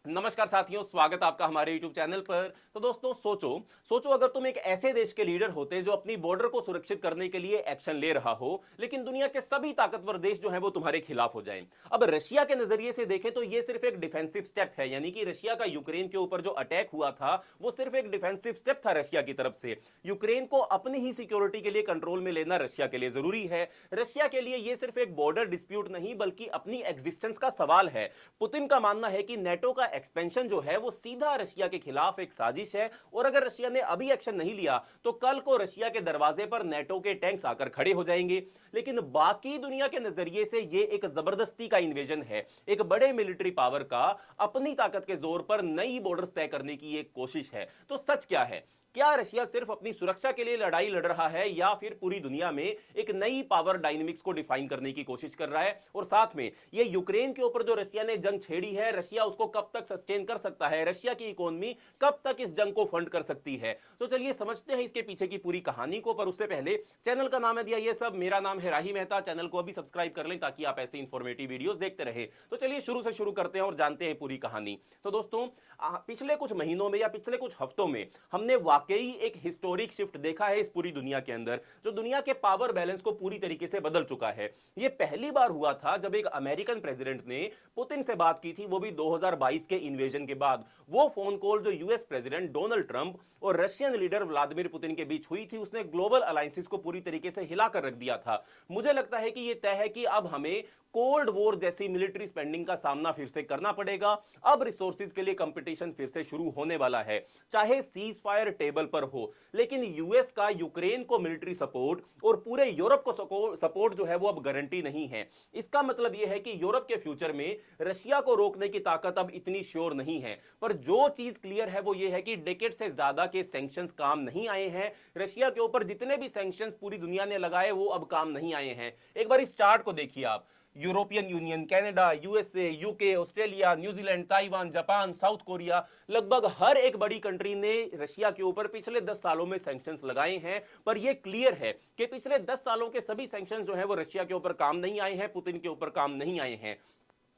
नमस्कार साथियों, स्वागत आपका हमारे YouTube चैनल पर। तो दोस्तों, सोचो सोचो अगर तुम एक ऐसे देश के लीडर होते जो अपनी बॉर्डर को सुरक्षित करने के लिए एक्शन ले रहा हो, लेकिन दुनिया के सभी ताकतवर देश जो हैं वो तुम्हारे खिलाफ हो जाएं। अब रशिया के नजरिए से देखें तो ये सिर्फ एक डिफेंसिव स्टेप है, यानी कि रशिया का यूक्रेन के ऊपर जो अटैक हुआ था वो सिर्फ एक डिफेंसिव स्टेप था रशिया की तरफ से। यूक्रेन को अपनी ही सिक्योरिटी के लिए कंट्रोल में लेना रशिया के लिए जरूरी है। रशिया के लिए ये सिर्फ एक बॉर्डर डिस्प्यूट नहीं बल्कि अपनी एग्जिस्टेंस का सवाल है। पुतिन का मानना है कि नेटो का एक्सपेंशन जो है वो सीधा रशिया के खिलाफ एक साजिश है, और अगर रशिया ने अभी एक्शन नहीं लिया तो कल को रशिया के दरवाजे पर नेटो के टैंक्स आकर खड़े हो जाएंगे। लेकिन बाकी दुनिया के नजरिए से ये एक जबरदस्ती का इन्वेजन है, एक बड़े मिलिट्री पावर का अपनी ताकत के जोर पर नई बॉर्डर्स तय करने की एक कोशिश है। तो सच क्या है? क्या रशिया सिर्फ अपनी सुरक्षा के लिए लड़ाई लड़ रहा है, या फिर पूरी दुनिया में एक नई पावर डायनेमिक्स को डिफाइन करने की कोशिश कर रहा है? और साथ में ये यूक्रेन के ऊपर जो रशिया ने जंग छेड़ी है, रशिया उसको कब तक सस्टेन कर सकता है? रशिया की इकोनॉमी कब तक इस जंग को फंड कर सकती है? तो चलिए समझते हैं इसके पीछे की पूरी कहानी को। पर उससे पहले, चैनल का नाम है दिया ये सब, मेरा नाम है राही मेहता। चैनल को अभी सब्सक्राइब कर लें ताकि आप ऐसे इंफॉर्मेटिव वीडियोस देखते रहे। तो चलिए शुरू से शुरू करते हैं और जानते हैं पूरी कहानी। तो दोस्तों, पिछले कुछ महीनों में या पिछले कुछ हफ्तों में हमने वाकई एक हिस्टोरिक शिफ्ट देखा है इस पूरी दुनिया के अंदर, जो दुनिया के पावर बैलेंस को पूरी तरीके से बदल चुका है। यह पहली बार हुआ था जब एक अमेरिकन प्रेसिडेंट ने पुतिन से बात की थी, वो भी 2022 के इन्वेजन के बाद। वो फोन कॉल जो यूएस प्रेसिडेंट डोनाल्ड ट्रंप और रशियन लीडर व्लादिमीर पुतिन के बीच हुई थी, उसने ग्लोबल अलायंसेस को पूरी तरीके से हिलाकर रख दिया था। मुझे लगता है कि यह तय है कि अब हमें कोल्ड वॉर जैसी मिलिट्री स्पेंडिंग का सामना फिर से करना पड़ेगा। अब रिसोर्सेज के लिए कंपटीशन फिर से शुरू होने वाला है, चाहे सीज फायर टेबल पर हो। लेकिन यूएस का यूक्रेन को मिलिट्री सपोर्ट और पूरे यूरोप को सपोर्ट जो है वो अब गारंटी नहीं है। इसका मतलब यह है कि यूरोप के फ्यूचर में रशिया को रोकने की ताकत अब इतनी श्योर नहीं है। पर जो चीज क्लियर है वो ये है कि डेकेड से ज्यादा के सैंक्शंस काम नहीं आए हैं। रशिया के ऊपर जितने भी सैंक्शंस पूरी दुनिया ने लगाए वो अब काम नहीं आए हैं। एक बार इस चार्ट को देखिए आप। European union, Canada, USA, UK, Australia, New Zealand, Taiwan, Japan, south Korea, लगभग हर एक बड़ी कंट्री ने रशिया के ऊपर पिछले 10 सालों में सैंक्शंस लगाए हैं। पर यह क्लियर है कि पिछले 10 सालों के सभी सैंक्शंस जो है वो रशिया के ऊपर काम नहीं आए हैं, पुतिन के ऊपर काम नहीं आए हैं।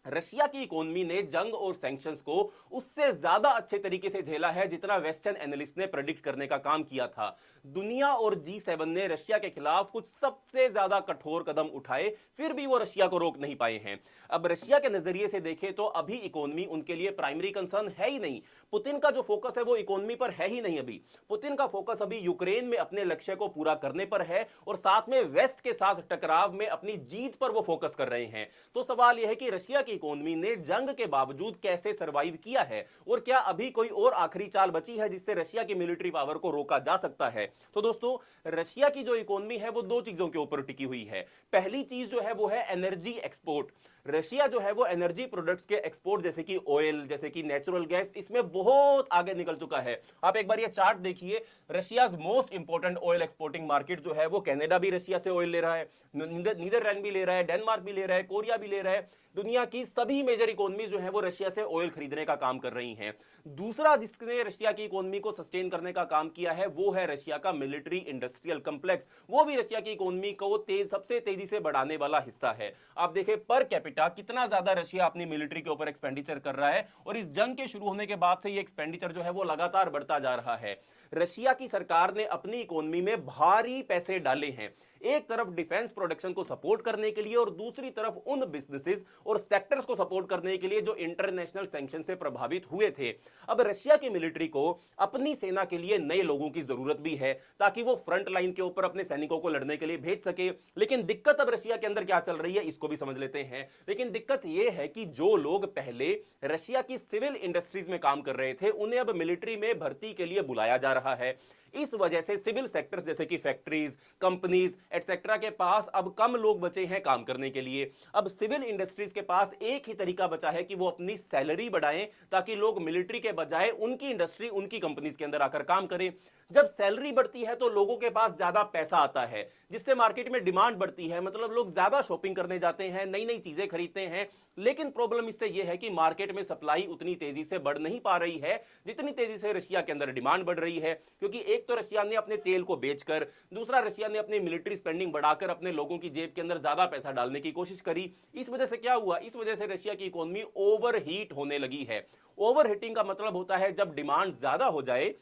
रशिया की इकोनॉमी ने जंग और सैंक्शंस को उससे ज्यादा अच्छे तरीके से झेला है जितना वेस्टर्न एनालिस्ट ने प्रेडिक्ट करने का काम किया था। दुनिया और G7 ने रशिया के खिलाफ कुछ सबसे ज्यादा कठोर कदम उठाए, फिर भी वो रशिया को रोक नहीं पाए हैं। अब रशिया के नजरिए से देखें तो अभी इकोनॉमी उनके लिए प्राइमरी कंसर्न है ही नहीं। पुतिन का जो फोकस है वो इकोनॉमी पर है ही नहीं। अभी पुतिन का फोकस अभी यूक्रेन में अपने लक्ष्य को पूरा करने पर है, और साथ में वेस्ट के साथ टकराव में अपनी जीत पर वो फोकस कर रहे हैं। तो सवाल यह है कि रशिया की इकोनॉमी ने जंग के बावजूद कैसे सरवाइव किया है, और क्या अभी कोई और आखिरी चाल बची है जिससे रशिया की मिलिट्री पावर को रोका जा सकता है? तो दोस्तों, रशिया की जो इकोनॉमी है वो दो चीजों के ऊपर टिकी हुई है। पहली चीज जो है वो है एनर्जी एक्सपोर्ट। रशिया जो है वो एनर्जी प्रोडक्ट्स के एक्सपोर्ट, जैसे कि ऑयल, जैसे कि नेचुरल गैस, इसमें बहुत आगे निकल चुका है। आप एक बार ये चार्ट देखिए। Russia's most important oil exporting market जो है वो कनाडा भी रशिया से ऑयल ले रहा है, नीदरलैंड भी ले रहा है, डेनमार्क भी ले रहा है, कोरिया भी ले रहा है। दुनिया की सभी मेजर इकोनॉमी जो है वो रशिया से ऑयल खरीदने का काम कर रही हैं। दूसरा जिसने रशिया की इकोनॉमी को सस्टेन करने का काम किया है वो है रशिया का मिलिट्री इंडस्ट्रियल कॉम्प्लेक्स। वो भी रशिया की इकोनॉमी को सबसे तेजी से बढ़ाने वाला हिस्सा है। आप देखें पर कैपिटा कितना ज्यादा रशिया अपनी मिलिट्री के ऊपर एक्सपेंडिचर कर रहा है, और इस जंग के शुरू होने के बाद से ये एक्सपेंडिचर जो है वो लगातार बढ़ता जा रहा है। रशिया की सरकार ने अपनी इकोनॉमी में भारी पैसे डाले हैं, एक तरफ डिफेंस प्रोडक्शन को सपोर्ट करने के लिए और दूसरी तरफ उन बिजनेसेस और सेक्टर्स को सपोर्ट करने के लिए जो इंटरनेशनल सैंक्शन से प्रभावित हुए थे। अब रशिया की मिलिट्री को अपनी सेना के लिए नए लोगों की जरूरत भी है ताकि वो फ्रंट लाइन के ऊपर अपने सैनिकों को लड़ने के लिए भेज सके। लेकिन दिक्कत अब रशिया के अंदर क्या चल रही है इसको भी समझ लेते हैं। लेकिन दिक्कत यह है कि जो लोग पहले रशिया की सिविल इंडस्ट्रीज में काम कर रहे थे उन्हें अब मिलिट्री में भर्ती के लिए बुलाया जा रहा है। इस वजह से सिविल सेक्टर्स जैसे कि फैक्ट्रीज, कंपनीज एटसेट्रा के पास अब कम लोग बचे हैं काम करने के लिए। अब सिविल इंडस्ट्रीज के पास एक ही तरीका बचा है कि वो अपनी सैलरी बढ़ाएं ताकि लोग मिलिट्री के बजाय उनकी इंडस्ट्री, उनकी कंपनीज के अंदर आकर काम करें। जब सैलरी बढ़ती है तो लोगों के पास ज्यादा पैसा आता है, जिससे मार्केट में डिमांड बढ़ती है, मतलब लोग ज्यादा शॉपिंग करने जाते हैं, नई नई चीजें खरीदते हैं। लेकिन प्रॉब्लम इससे यह है कि मार्केट में सप्लाई उतनी तेजी से बढ़ नहीं पा रही है जितनी तेजी से रशिया के अंदर डिमांड बढ़ रही है, क्योंकि एक एक तो रशिया ने अपने तेल को बेचकर, दूसरा रशिया ने अपनी मिलिट्री स्पेंडिंग बढ़ाकर अपने लोगों की जेब के अंदर ज्यादा पैसा डालने की कोशिश करी। इस वजह से क्या हुआ, इस वजह से रशिया की इकोनॉमी ओवरहीट होने लगी है। ओवरहीटिंग का मतलब होता है जब डिमांड ज्यादा हो जाए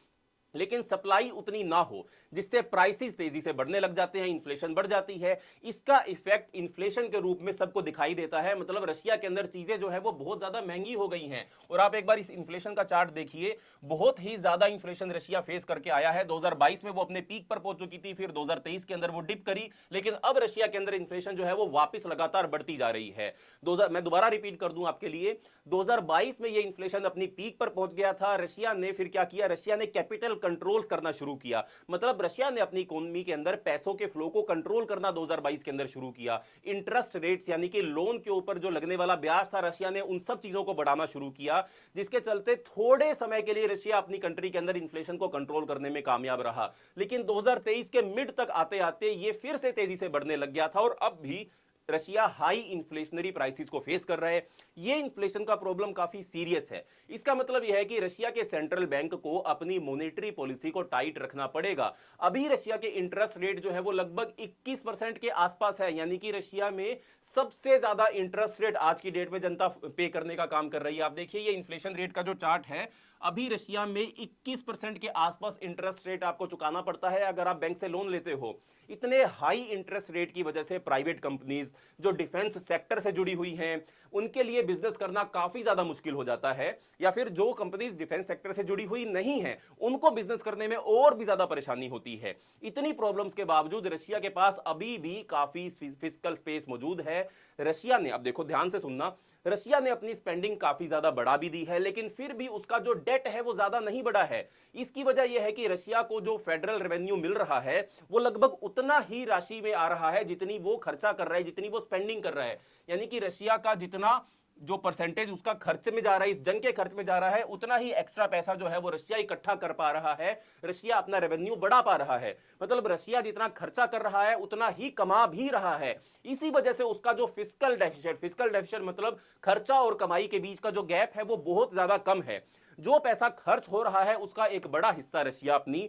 लेकिन सप्लाई उतनी ना हो, जिससे प्राइसेस तेजी से बढ़ने लग जाते हैं, इन्फ्लेशन बढ़ जाती है। इसका इफेक्ट इन्फ्लेशन के रूप में सबको दिखाई देता है। मतलब रशिया के अंदर चीजें जो है वो बहुत ज्यादा महंगी हो गई हैं। और आप एक बार इस इन्फ्लेशन का चार्ट देखिए, बहुत ही ज्यादा इन्फ्लेशन रशिया फेस करके आया है। 2022 में वो अपने पीक पर पहुंच चुकी थी, फिर 2023 के अंदर वो डिप करी, लेकिन अब रशिया के अंदर इन्फ्लेशन जो है वो वापस लगातार बढ़ती जा रही है। 2000 मैं दोबारा रिपीट कर दूं आपके लिए, 2022 में ये इन्फ्लेशन अपनी पीक पर पहुंच गया था। रशिया ने फिर क्या किया, रशिया ने कैपिटल कंट्रोल्स करना शुरू किया। मतलब रशिया ने अपनी इकोनॉमी के अंदर पैसों के फ्लो को कंट्रोल करना 2022 के अंदर शुरू किया। इंटरेस्ट रेट्स यानी कि लोन के ऊपर जो लगने वाला ब्याज था, रशिया ने उन सब चीजों को बढ़ाना शुरू किया, जिसके चलते थोड़े समय के लिए रशिया अपनी कंट्री के अंदर इन्फ्लेशन को कंट्रोल करने में कामयाब रहा। लेकिन 2023 के मिड तक आते आते ये फिर से तेजी से बढ़ने लग गया था और अब भी रशिया हाई इन्फ्लेशनरी प्राइसेस को फेस कर रहा है। ये इन्फ्लेशन का प्रॉब्लम काफी सीरियस है। इसका मतलब यह है कि रशिया के सेंट्रल बैंक को अपनी मॉनेटरी पॉलिसी को टाइट रखना पड़ेगा। अभी रशिया के इंटरेस्ट रेट जो है वो लगभग 21% के आसपास है, यानी कि रशिया में सबसे ज्यादा इंटरेस्ट रेट आज की डेट में जनता पे करने का काम कर रही है। आप देखिए ये इन्फ्लेशन रेट का जो चार्ट है, अभी रशिया में 21% के आसपास इंटरेस्ट रेट आपको चुकाना पड़ता है अगर आप बैंक से लोन लेते हो। इतने हाई इंटरेस्ट रेट की वजह से प्राइवेट कंपनीज जो डिफेंस सेक्टर से जुड़ी हुई हैं, उनके लिए बिजनेस करना काफी ज्यादा मुश्किल हो जाता है। या फिर जो कंपनीज डिफेंस सेक्टर से जुड़ी हुई नहीं है, उनको बिजनेस करने में और भी ज्यादा परेशानी होती है। इतनी प्रॉब्लम्स के बावजूद रशिया के पास अभी भी काफी फिस्कल स्पेस मौजूद है। रशिया ने, अब देखो ध्यान से सुनना, रशिया ने अपनी स्पेंडिंग काफी ज्यादा बढ़ा भी दी है, लेकिन फिर भी उसका जो डेट है वो ज्यादा नहीं बढ़ा है। इसकी वजह यह है कि रशिया को जो फेडरल रेवेन्यू मिल रहा है वो लगभग उतना ही राशि में आ रहा है जितनी वो खर्चा कर रहा है, जितनी वो स्पेंडिंग कर रहा है। यानी कि रशिया का जितना जो परसेंटेज उसका खर्च में जा रहा है, इस जंग के खर्च में जा रहा है, उतना ही एक्स्ट्रा पैसा जो है वो रशिया इकट्ठा कर पा रहा है। रशिया अपना रेवेन्यू बढ़ा पा रहा है। मतलब रशिया जितना खर्चा कर रहा है उतना ही कमा भी रहा है। इसी वजह से उसका जो फिस्कल डेफिसिट मतलब खर्चा और कमाई के बीच का जो गैप है वो बहुत ज्यादा कम है। जो पैसा खर्च हो रहा है उसका एक बड़ा हिस्सा रशिया अपनी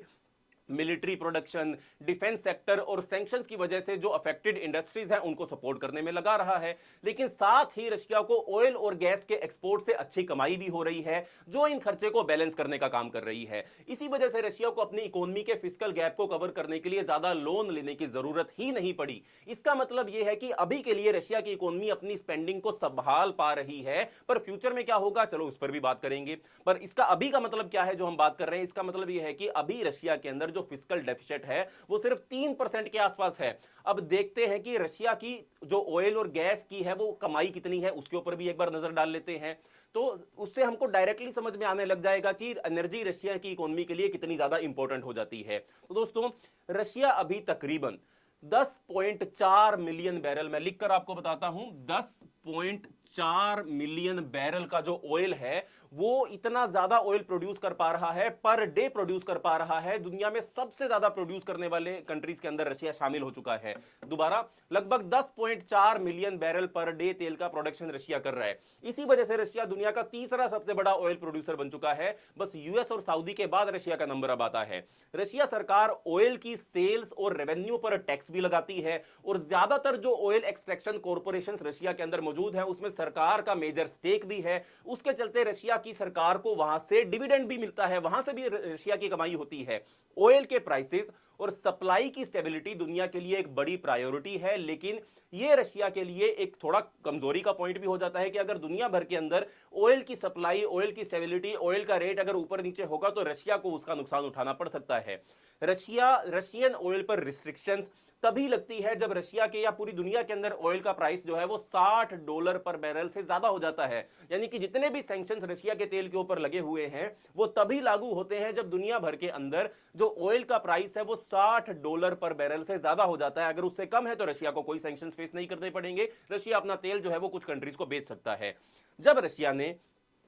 मिलिट्री प्रोडक्शन, डिफेंस सेक्टर और सैंक्शंस की वजह से जो अफेक्टेड इंडस्ट्रीज हैं उनको सपोर्ट करने में लगा रहा है। लेकिन साथ ही रशिया को ऑयल और गैस के एक्सपोर्ट से अच्छी कमाई भी हो रही है, जो इन खर्चे को बैलेंस करने का काम कर रही है। इसी वजह से रशिया को अपनी इकोनॉमी के फिस्कल गैप को कवर करने के लिए ज्यादा लोन लेने की जरूरत ही नहीं पड़ी। इसका मतलब यह है कि अभी के लिए रशिया की इकोनॉमी अपनी स्पेंडिंग को संभाल पा रही है, पर फ्यूचर में क्या होगा चलो उस पर भी बात करेंगे। पर इसका अभी का मतलब क्या है जो हम बात कर रहे हैं, इसका मतलब यह है कि अभी रशिया के अंदर जो फिस्कल डेफिसिट है वो सिर्फ 3% के आसपास है। अब देखते हैं कि रशिया की जो ऑयल और गैस की है वो कमाई कितनी है, उसके ऊपर भी एक बार नजर डाल लेते हैं। तो उससे हमको डायरेक्टली समझ में आने लग जाएगा कि एनर्जी रशिया की इकोनॉमी के लिए कितनी ज्यादा इंपॉर्टेंट हो जाती है। तो दोस्तों, रशिया अभी तकरीबन 10.4 मिलियन बैरल, मैं लिखकर आपको बताता हूं, 10.4 मिलियन बैरल का जो ऑयल है वो इतना ज्यादा ऑयल प्रोड्यूस कर पा रहा है, पर डे प्रोड्यूस कर पा रहा है। दुनिया में सबसे ज्यादा प्रोड्यूस करने वाले कंट्रीज के अंदर रशिया शामिल हो चुका है। दोबारा, लगभग 10.4 मिलियन बैरल पर डे तेल का प्रोडक्शन रशिया कर रहा है। इसी वजह से रशिया दुनिया का तीसरा सबसे बड़ा ऑयल प्रोड्यूसर बन चुका है। बस यूएस और सऊदी के बाद रशिया का नंबर अब आता है। रशिया सरकार ऑयल की सेल्स और रेवेन्यू पर टैक्स भी लगाती है, और ज्यादातर जो ऑयल एक्सट्रैक्शन कॉर्पोरेशंस रशिया के अंदर मौजूद है उसमें सरकार का मेजर स्टेक भी है। उसके चलते रशिया की सरकार को वहां से डिविडेंड भी मिलता है, वहां से भी रशिया की कमाई होती है। ऑयल के प्राइसेस और सप्लाई की स्टेबिलिटी दुनिया के लिए एक बड़ी प्रायोरिटी है, लेकिन यह रशिया के लिए एक थोड़ा कमजोरी का पॉइंट भी हो जाता है कि अगर दुनिया भर के अंदर ऑयल की सप्लाई, ऑयल की स्टेबिलिटी, ऑयल का रेट अगर ऊपर नीचे होगा तो रशिया को उसका नुकसान उठाना पड़ सकता है। रशियन ऑयल पर रिस्ट्रिक्शंस तभी लगती है जब रशिया के या पूरी दुनिया के अंदर ऑयल का प्राइस जो है वो $60 पर बैरल से ज्यादा हो जाता है। यानी कि जितने भी सैंक्शंस रशिया के तेल के ऊपर लगे हुए हैं वो तभी लागू होते हैं जब दुनिया भर के अंदर जो ऑयल का प्राइस है वो $60 पर बैरल से ज्यादा हो जाता है। अगर उससे कम है तो रशिया को कोई सैंक्शंस फेस नहीं करने पड़ेंगे, रशिया अपना तेल जो है वो कुछ कंट्रीज को बेच सकता है। जब रशिया ने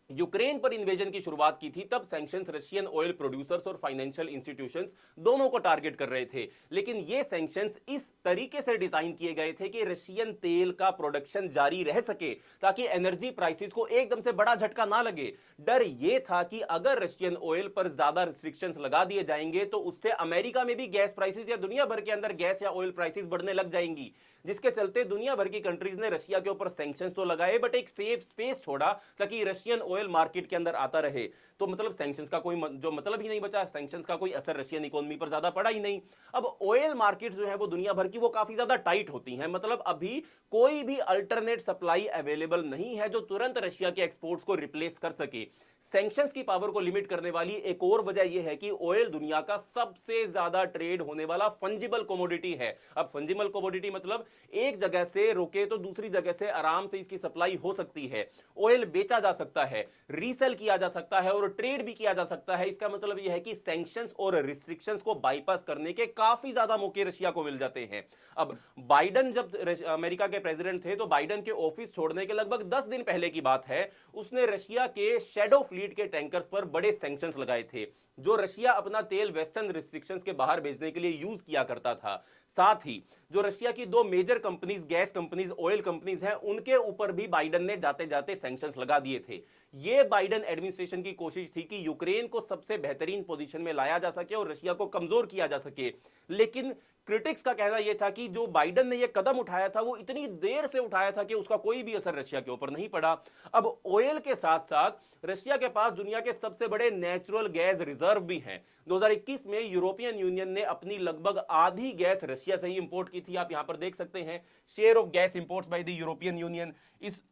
यूक्रेन पर इन्वेजन की शुरुआत की थी, तब सैंक्शंस रशियन ऑयल प्रोड्यूसर्स और फाइनेंशियल इंस्टीट्यूशंस दोनों को टारगेट कर रहे थे। लेकिन ये सैंक्शंस इस तरीके से डिजाइन किए गए थे कि रशियन तेल का प्रोडक्शन जारी रह सके, ताकि एनर्जी प्राइसेस को एकदम से बड़ा झटका ना लगे। डर यह था कि अगर रशियन ऑयल पर ज्यादा रिस्ट्रिक्शंस लगा दिए जाएंगे तो उससे अमेरिका में भी गैस प्राइसेस या दुनिया भर के अंदर गैस या ऑयल प्राइसेस बढ़ने लग जाएंगी, जिसके चलते दुनिया भर की कंट्रीज ने रशिया के ऊपर सैंक्शंस तो लगाए, बट एक सेफ स्पेस छोड़ा ताकि रशियन ऑयल मार्केट के अंदर आता रहे। तो मतलब सैंक्शंस का कोई जो मतलब ही नहीं बचा, सैंक्शंस का कोई असर रशियन इकोनॉमी पर ज्यादा पड़ा ही नहीं। अब ऑयल मार्केट जो है वो दुनिया भर की वो काफी ज्यादा टाइट होती हैं, मतलब अभी कोई भी अल्टरनेट सप्लाई अवेलेबल नहीं है जो तुरंत रशिया के एक्सपोर्ट्स को रिप्लेस कर सके। सैंक्शंस की पावर को लिमिट करने वाली एक और वजह यह है कि ऑयल दुनिया का सबसे ज्यादा ट्रेड होने वाला फंजिबल कमोडिटी है। अब फंजिबल कमोडिटी मतलब एक जगह से रोके तो दूसरी जगह से आराम से इसकी सप्लाई हो सकती है, ऑयल बेचा जा सकता है, रीसेल किया जा सकता है और ट्रेड भी किया जा सकता है। इसका मतलब यह है कि सैंक्शंस और रिस्ट्रिक्शंस को बाईपास करने के काफी ज्यादा मौके रशिया को मिल जाते हैं। अब बाइडन जब अमेरिका के प्रेसिडेंट थे तो बाइडन के ऑफिस छोड़ने के लगभग 10 दिन पहले की बात है, उसने रशिया के शैडो फ्लीट के टैंकर्स पर बड़े सैंक्शंस लगाए थे, जो रशिया अपना तेल वेस्टर्न रिस्ट्रिक्शंस के बाहर भेजने के लिए यूज किया करता था। साथ ही जो रशिया की दो major companies, gas companies, oil companies हैं, उनके ऊपर भी बाइडन ने जाते जाते सैंक्शंस लगा दिए थे। यह बाइडन एडमिनिस्ट्रेशन की कोशिश थी कि यूक्रेन को सबसे बेहतरीन पोजीशन में लाया जा सके और रशिया को कमजोर किया जा सके। लेकिन क्रिटिक्स का कहना यह था कि जो बाइडन ने यह कदम उठाया था वो इतनी देर से उठाया था कि उसका कोई भी असर रशिया के ऊपर नहीं पड़ा। अब ऑयल के साथ साथ रशिया के पास दुनिया के सबसे बड़े नेचुरल गैस रिजर्व भी हैं। 2021 में यूरोपियन यूनियन ने अपनी लगभग आधी गैस रशिया से ही इंपोर्ट की थी। आप यहां पर देख सकते हैं share of gas imports by the European union. इस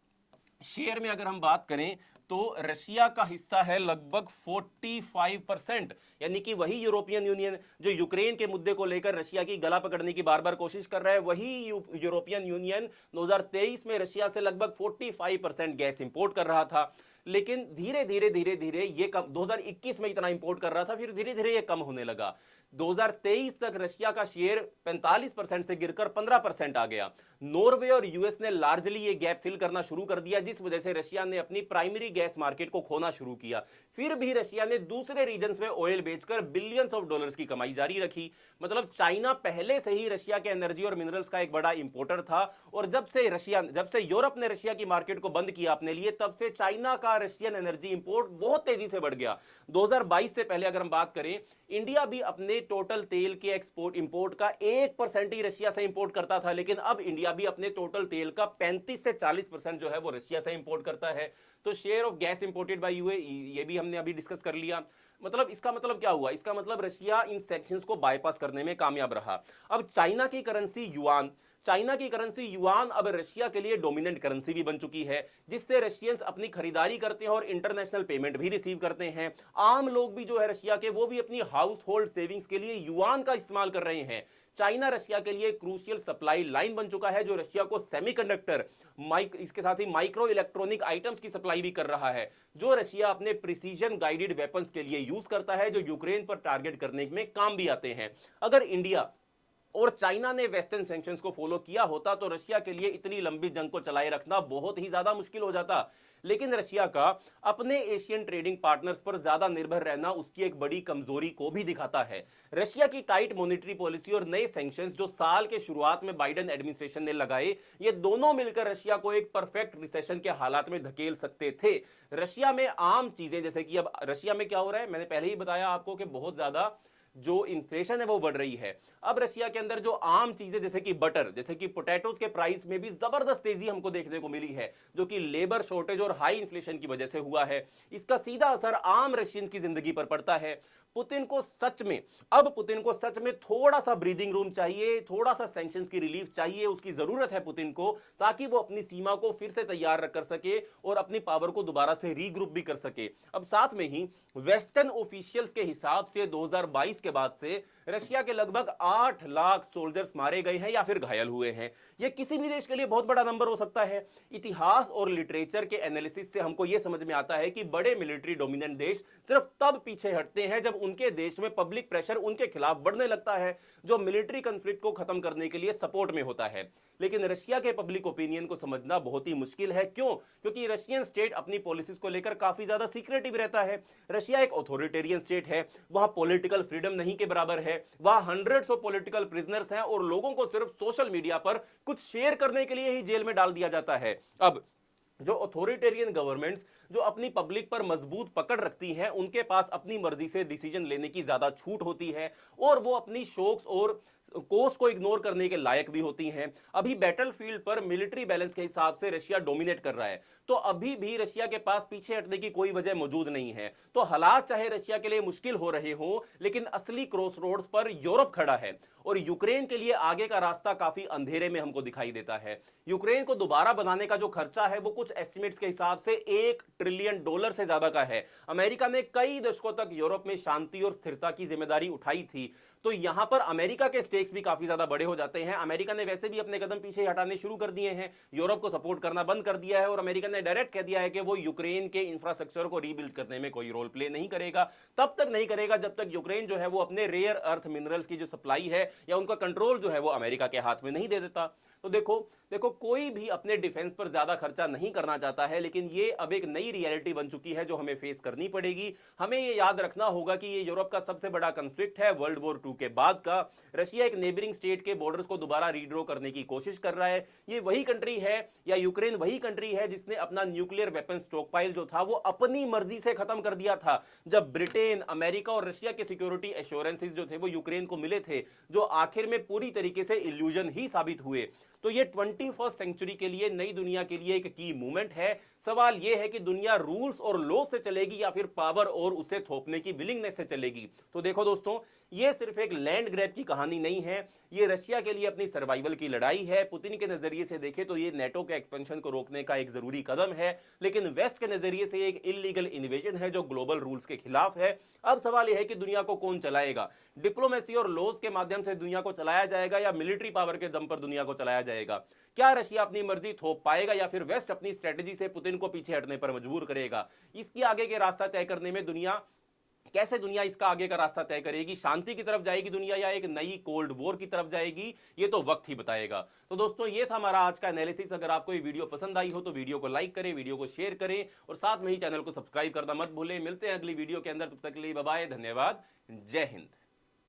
शेयर में अगर हम बात करें तो रशिया का हिस्सा है लगभग 45%, यानी कि वही यूरोपियन यूनियन जो यूक्रेन के मुद्दे को लेकर रशिया की गला पकड़ने की बार बार कोशिश कर रहा है, वही यूरोपियन यूनियन 2023 में रशिया से लगभग 45% गैस इंपोर्ट कर रहा था। लेकिन धीरे धीरे ये कम, 2021 में इतना इंपोर्ट कर रहा था, फिर धीरे धीरे ये कम होने लगा। 2023 तक रशिया का शेयर 45% से गिरकर 15% आ गया। नॉर्वे और यूएस ने लार्जली ये गैप फिल करना शुरू कर दिया, जिस वजह से रशिया ने अपनी प्राइमरी गैस मार्केट को खोना शुरू किया। फिर भी रशिया ने दूसरे रीजन्स में ऑयल बेचकर बिलियंस ऑफ डॉलर्स की कमाई जारी रखी। मतलब चाइना पहले से ही रशिया के एनर्जी और मिनरल्स का एक बड़ा इंपोर्टर था, और जब से यूरोप ने रशिया की मार्केट को बंद किया अपने लिए, तब से चाइना का रशियन एनर्जी इंपोर्ट बहुत तेजी से बढ़ गया। 2022 से पहले अगर हम बात करें, इंडिया भी अपने टोटल तेल के एक्सपोर्ट इंपोर्ट का 1% ही रशिया से इंपोर्ट करता था, लेकिन अब इंडिया भी अपने टोटल तेल का 35 से 40% जो है वो रशिया से इंपोर्ट करता है। तो share of gas imported by UA, ये भी हमने अभी डिस्कस कर लिया। मतलब इसका मतलब क्या हुआ? इसका मतलब रशिया इन सेक्शंस को बाईपास करने में कामयाब रहा। अब चाइना की करेंसी युआन अब रशिया के लिए डोमिनेंट करेंसी भी बन चुकी है, जिससे रशियंस अपनी खरीदारी करते हैं और इंटरनेशनल पेमेंट भी रिसीव करते हैं। आम लोग भी जो है रशिया के, वो भी अपनी हाउस होल्ड सेविंग्स के लिए युआन का इस्तेमाल कर रहे हैं। चाइना रशिया के लिए क्रूशियल सप्लाई लाइन बन चुका है, जो रशिया को सेमीकंडक्टर, इसके साथ ही माइक्रो इलेक्ट्रॉनिक आइटम्स की सप्लाई भी कर रहा है, जो रशिया अपने प्रिसीजन गाइडेड वेपन्स के लिए यूज करता है, जो यूक्रेन पर टारगेट करने में काम भी आते हैं। अगर इंडिया और चाइना ने वेस्टर्न सैंक्शंस को फॉलो किया होता तो रशिया के लिए इतनी लंबी जंग को चलाए रखना बहुत ही ज्यादा मुश्किल हो जाता। लेकिन रशिया का अपने एशियन ट्रेडिंग पार्टनर्स पर ज्यादा निर्भर रहना उसकी एक बड़ी कमजोरी को भी दिखाता है। रशिया की टाइट मॉनेटरी पॉलिसी और नए सैंक्शंस जो साल के शुरुआत में बाइडेन एडमिनिस्ट्रेशन ने लगाए, ये दोनों मिलकर रशिया को एक परफेक्ट रिसेशन के हालात में धकेल सकते थे। रशिया में आम चीजें, जैसे कि अब रशिया में क्या हो रहा है, मैंने पहले ही बताया आपको कि बहुत ज्यादा जो इन्फ्लेशन है वो बढ़ रही है। अब रशिया के अंदर जो आम चीजें जैसे कि बटर, जैसे कि पोटैटोज के प्राइस में भी जबरदस्त तेजी हमको देखने को मिली है, जो कि लेबर शॉर्टेज और हाई इन्फ्लेशन की वजह से हुआ है। इसका सीधा असर आम रशियंस की जिंदगी पर पड़ता है। पुतिन को सच में थोड़ा सा ब्रीदिंग रूम चाहिए, थोड़ा सा सैंक्शंस की रिलीफ चाहिए, उसकी जरूरत है पुतिन को, ताकि वो अपनी सीमा को फिर से तैयार कर सके और अपनी पावर को दोबारा से रीग्रुप भी कर सके। अब साथ में ही वेस्टर्न ऑफिशियल्स के हिसाब से 2022 के बाद से रशिया के लगभग 8 लाख सोल्जर्स मारे गए हैं या फिर घायल हुए हैं। यह किसी भी देश के लिए बहुत बड़ा नंबर हो सकता है। इतिहास और लिटरेचर के एनालिसिस से हमको यह समझ में आता है कि बड़े मिलिट्री डोमिनेंट देश सिर्फ तब पीछे हटते हैं जब उनके देश में पब्लिक प्रेशर उनके खिलाफ बढ़ने लगता है, जो मिलिट्री कॉन्फ्लिक्ट को खत्म करने के लिए सपोर्ट में होता है। लेकिन रशिया के पब्लिक ओपिनियन को समझना बहुत ही मुश्किल है। क्यों? क्योंकि रशियन स्टेट अपनी पॉलिसीज को लेकर काफी ज्यादा सीक्रेटिव रहता है। रशिया एक ऑथोरिटेरियन स्टेट है, वहां पॉलिटिकल फ्रीडम नहीं के बराबर है, वहां हंड्रेड्स ऑफ पॉलिटिकल प्रिजनर्स हैं और लोगों को सिर्फ सोशल मीडिया पर कुछ शेयर करने के लिए ही जेल में डाल दिया जाता है। अब जो ऑथोरिटेरियन गवर्नमेंट्स जो अपनी पब्लिक पर मजबूत पकड़ रखती हैं, उनके पास अपनी मर्जी से डिसीजन लेने की ज्यादा छूट होती है और वो अपनी शौक और कोस्ट को इग्नोर करने के लायक भी होती हैं। अभी बैटलफील्ड पर मिलिट्री बैलेंस के हिसाब से रशिया डोमिनेट कर रहा है, तो अभी भी रशिया के पास पीछे हटने की कोई वजह मौजूद नहीं है। तो हालात चाहे रशिया के लिए मुश्किल हो रहे हो, लेकिन असली क्रॉस रोड्स पर यूरोप खड़ा है और यूक्रेन के लिए आगे का रास्ता काफी अंधेरे में हमको दिखाई देता है। यूक्रेन को दोबारा बनाने का जो खर्चा है वो कुछ एस्टिमेट्स के हिसाब से $1 ट्रिलियन से ज्यादा का है। अमेरिका ने कई दशकों तक यूरोप में शांति और स्थिरता की जिम्मेदारी उठाई थी, तो यहां पर अमेरिका के स्टेक्स भी काफी ज्यादा बड़े हो जाते हैं। अमेरिका ने वैसे भी अपने कदम पीछे हटाने शुरू कर दिए हैं, यूरोप को सपोर्ट करना बंद कर दिया है और अमेरिका ने डायरेक्ट कह दिया है कि वो यूक्रेन के इंफ्रास्ट्रक्चर को रीबिल्ड करने में कोई रोल प्ले नहीं करेगा। तब तक नहीं करेगा जब तक यूक्रेन जो है वो अपने रेयर अर्थ मिनरल्स की जो सप्लाई है या उनका कंट्रोल जो है वो अमेरिका के हाथ में नहीं दे देता। तो देखो देखो कोई भी अपने डिफेंस पर ज्यादा खर्चा नहीं करना चाहता है, लेकिन ये अब एक नई रियलिटी बन चुकी है जो हमें फेस करनी पड़ेगी। हमें ये याद रखना होगा कि ये यूरोप का सबसे बड़ा कॉन्फ्लिक्ट है वर्ल्ड वॉर 2 के बाद का। रशिया एक नेबरिंग स्टेट के बॉर्डर्स को दोबारा रीड्रॉ करने की कोशिश कर रहा है। ये वही कंट्री है, या यूक्रेन वही कंट्री है जिसने अपना न्यूक्लियर वेपन स्टॉकपाइल जो था वो अपनी मर्जी से खत्म कर दिया था, जब ब्रिटेन, अमेरिका और रशिया के सिक्योरिटी एश्योरेंसेस जो थे वो यूक्रेन को मिले थे, जो आखिर में पूरी तरीके से इल्यूजन ही साबित हुए। तो ये 21वीं सेंचुरी के लिए, नई दुनिया के लिए एक की मूवमेंट है। सवाल यह है कि दुनिया रूल्स और लॉ से चलेगी या फिर पावर और उसे थोपने की विलिंगनेस से चलेगी। तो देखो दोस्तों, ये सिर्फ एक लैंड ग्रैब की कहानी नहीं है, ये रशिया के लिए अपनी सर्वाइवल की लड़ाई है। पुतिन के नजरिए से देखें तो ये नेटो के एक्सपेंशन को रोकने का एक जरूरी कदम है, लेकिन वेस्ट के नजरिए से एक इलीगल इन्वेजन है जो ग्लोबल रूल्स के खिलाफ है। अब सवाल यह है कि दुनिया को कौन चलाएगा? डिप्लोमेसी और लॉज के माध्यम से दुनिया को चलाया जाएगा या मिलिट्री पावर के दम पर दुनिया को चलाया जाएगा? क्या रशिया अपनी मर्जी थोप पाएगा या फिर वेस्ट अपनी स्ट्रेटेजी से पुतिन को पीछे हटने पर मजबूर करेगा? इसकी आगे के रास्ता तय करने में दुनिया इसका आगे का रास्ता तय करेगी। शांति की तरफ जाएगी दुनिया या एक नई कोल्ड वॉर की तरफ जाएगी, ये तो वक्त ही बताएगा। तो दोस्तों, ये था हमारा आज का एनालिसिस। अगर आपको ये वीडियो पसंद आई हो तो वीडियो को लाइक करें, वीडियो को शेयर करें और साथ में ही चैनल को सब्सक्राइब करना मत भूलें। मिलते हैं अगली वीडियो के अंदर, तब तक के लिए बाय बाय, धन्यवाद, जय हिंद।